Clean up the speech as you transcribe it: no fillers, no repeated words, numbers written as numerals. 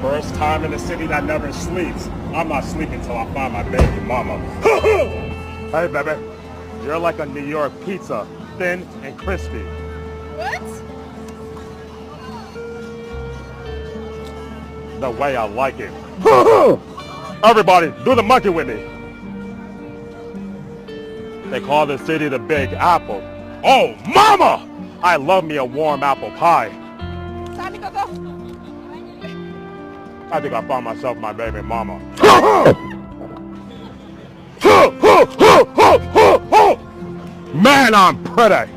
First time in the city that never sleeps. I'm not sleeping till I find my baby mama. Hey, baby. You're like a New York pizza, thin and crispy. What? The way I like it. Everybody, do the monkey with me. They call the city the Big Apple. Oh, mama! I love me a warm apple pie. Tommy, go. I think I found myself my baby mama. Man, I'm pretty.